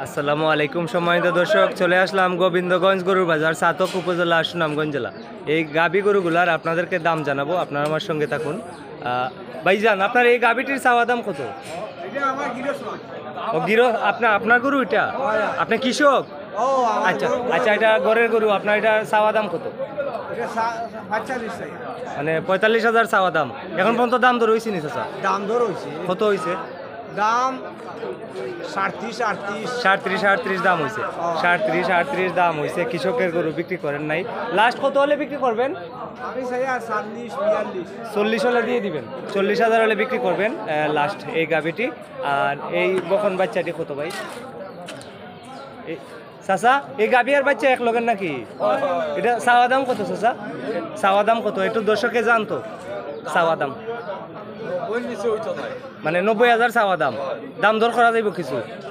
আসসালামু আলাইকুম সম্মানিত দর্শক, চলে আসলাম গোবিন্দগঞ্জ গরুর বাজার, সাতক উপজেলা, সুনামগঞ্জ জেলা। এই গাভী গরুগুলার আপনাদেরকে দাম জানাবো, আপনারা আমার সঙ্গে থাকুন। ভাইজান, আপনার এই গাভীটির চাওয়া দাম কত? ও গিরো, আপনার গরু এটা? আপনি কৃষক? আচ্ছা আচ্ছা, এটা গরের গরু, আপনার এটা চাওয়া দাম কত? মানে 45,000 চাওয়া দাম। এখন পর্যন্ত দাম দর হয়েছে নি চাচা? দাম দর হয়েছে, কত হয়েছে? দাম 37-38 37-38 দাম হয়েছে। 37-38 দাম হয়েছে। কৃষকের গরু বিক্রি করেন নাই। লাস্ট কত হলে বিক্রি করবেন? আমি চাই 40-42 40 হলে দিয়ে দিবেন। 40,000 হলে বিক্রি করবেন লাস্ট এই গাভিটি। আর এই বকন বাচ্চাটি কত ভাই? চাচা, এই গাভি আর বাচ্চা এক লগের নাকি? এটা চাওয়া দাম কত চাচা? চাওয়া দাম কত একটু দর্শকে জানতো? চাওয়া দাম মানে 90,000 চাওয়া দাম। দাম দর করা যাইব,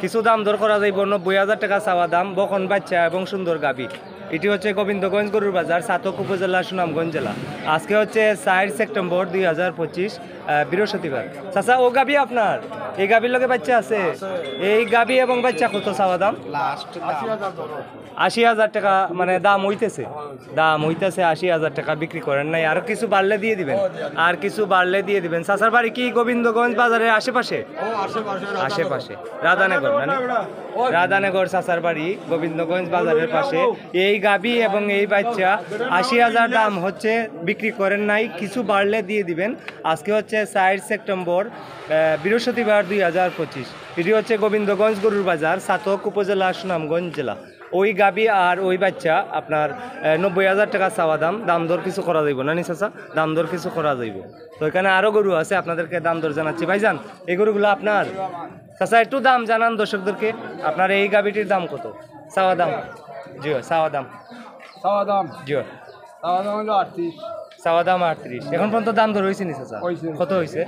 কিছু দাম দর করা যাইব। 90,000 টাকা চাওয়া দাম, বকন বাচ্চা এবং সুন্দর গাভি। এটি হচ্ছে গোবিন্দগঞ্জ গরুর বাজার, সাতক উপজেলা, সুনামগঞ্জ জেলা। আজকে হচ্ছে 4 সেপ্টেম্বর 2025, বৃহস্পতিবার। চাচা, ও গাভি আপনার? এই গাভির লগে বাচ্চা আছে? এই গাভি এবং বাচ্চা কত চাওয়া দাম? 80,000 টাকা মানে দাম হইতেছে। 80,000 টাকা বিক্রি করেন নাই। আর কিছু বাড়লে দিয়ে দিবেন, আর কিছু বাড়লে দিয়ে দিবেন। চাচার বাড়ি কি গোবিন্দগঞ্জ বাজারের আশেপাশে? আশেপাশে রাধানগর, মানে রাধানগর চাচার বাড়ি গোবিন্দগঞ্জ বাজারের পাশে। এই গাভি এবং এই বাচ্চা 80,000 দাম হচ্ছে, বিক্রি করেন নাই। কিছু বাড়লে দিয়ে দিবেন। আজকে হচ্ছে 4 সেপ্টেম্বর, বৃহস্পতিবার 2025। এটি হচ্ছে গোবিন্দগঞ্জ গরুর বাজার, সাতক উপজেলা, সুনামগঞ্জ জেলা। ওই গাভি আর ওই বাচ্চা আপনার 90,000 টাকা চাওয়া দাম। দাম দর কিছু করা যাইব না নি চাচা? দাম দর কিছু করা যাইব। তো এখানে আরও গরু আছে, আপনাদেরকে দাম দর জানাচ্ছি। ভাইজান, এই গরুগুলো আপনার? চাচা, একটু দাম জানান দর্শকদেরকে। আপনার এই গাভিটির দাম কত চাওয়া দাম? জিও চাওয়া দাম, জিও হলো 38। চাওয়া দাম 38। এখন পর্যন্ত দাম দর হয়েছে নি চাচা? কত হয়েছে?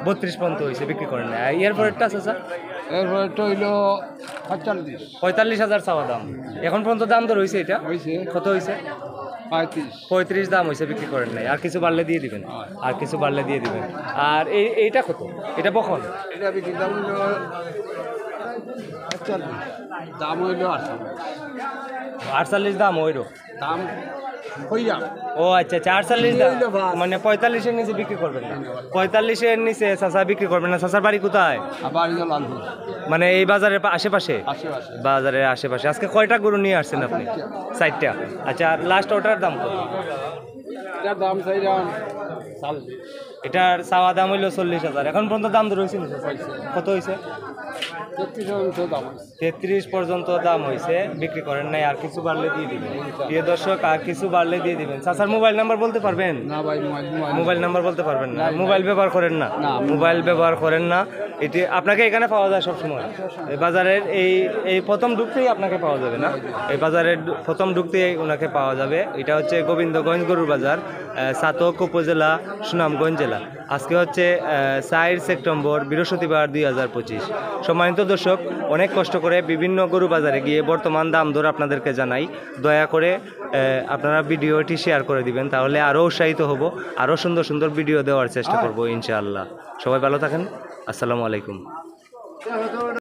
32 পর্যন্ত হয়েছে, বিক্রি করেন না। এরপরেরটা চাচা? এরপরটা হইলো 45। 45,000 চাওয়া দাম। এখন পর্যন্ত দাম দর হয়েছে, এটা কত হয়েছে? 35 দাম হয়েছে, বিক্রি করেন নাই। আর কিছু বাড়লে দিয়ে দিবেন, আর কিছু বাড়লে দিয়ে দিবেন। আর এইটা কত? এটা বখন? এটা বিক্রির দাম হইলো 45, দাম হইলো 48 দাম ওইরো দাম হইয়া। ও আচ্ছা আচ্ছা, 48 দাম মানে 45-এর নিচে বিক্রি করবেন না? 45-এর নিচে চাচা বিক্রি করবেন না। চাচার বাড়ি কোথায়? আবার হইলো লালপুর, মানে এই বাজারের আশেপাশে? আশেপাশে। বাজারের আশেপাশে। আজকে কয়টা গরু নিয়ে আসছেন আপনি? 4টা। আচ্ছা, আর লাস্ট ওটার দাম কত? এটার দাম চাইলাম। এটার চাওয়া দাম হইলো 40,000। এখন পর্যন্ত দাম দর হয়েছে? কত হয়েছে? 33 পর্যন্ত দাম হয়েছে, বিক্রি করেন নাই। আর কিছু বাড়লে দিয়ে দিবেন প্রিয় দর্শক, আর কিছু বাড়লে দিয়ে দিবেন। চাচার মোবাইল নাম্বার বলতে পারবেন? না ভাই, মোবাইল নাম্বার বলতে পারবেন না? মোবাইল ব্যবহার করেন না? মোবাইল ব্যবহার করেন না। এটি আপনাকে এখানে পাওয়া যায় সবসময়? এই বাজারের এই প্রথম ঢুকতেই আপনাকে পাওয়া যাবে না? এই বাজারের প্রথম ঢুকতেই ওনাকে পাওয়া যাবে। এটা হচ্ছে গোবিন্দগঞ্জ গরুর বাজার, সাতক উপজেলা, সুনামগঞ্জ জেলা। আজকে হচ্ছে 4 সেপ্টেম্বর, বৃহস্পতিবার 2025। সম্মানিত দর্শক, অনেক কষ্ট করে বিভিন্ন গরু বাজারে গিয়ে বর্তমান দাম দর আপনাদেরকে জানাই। দয়া করে আপনারা ভিডিওটি শেয়ার করে দিবেন, তাহলে আরও উৎসাহিত হব, আরও সুন্দর সুন্দর ভিডিও দেওয়ার চেষ্টা করব ইনশাআল্লাহ। সবাই ভালো থাকেন। আসসালামু আলাইকুম।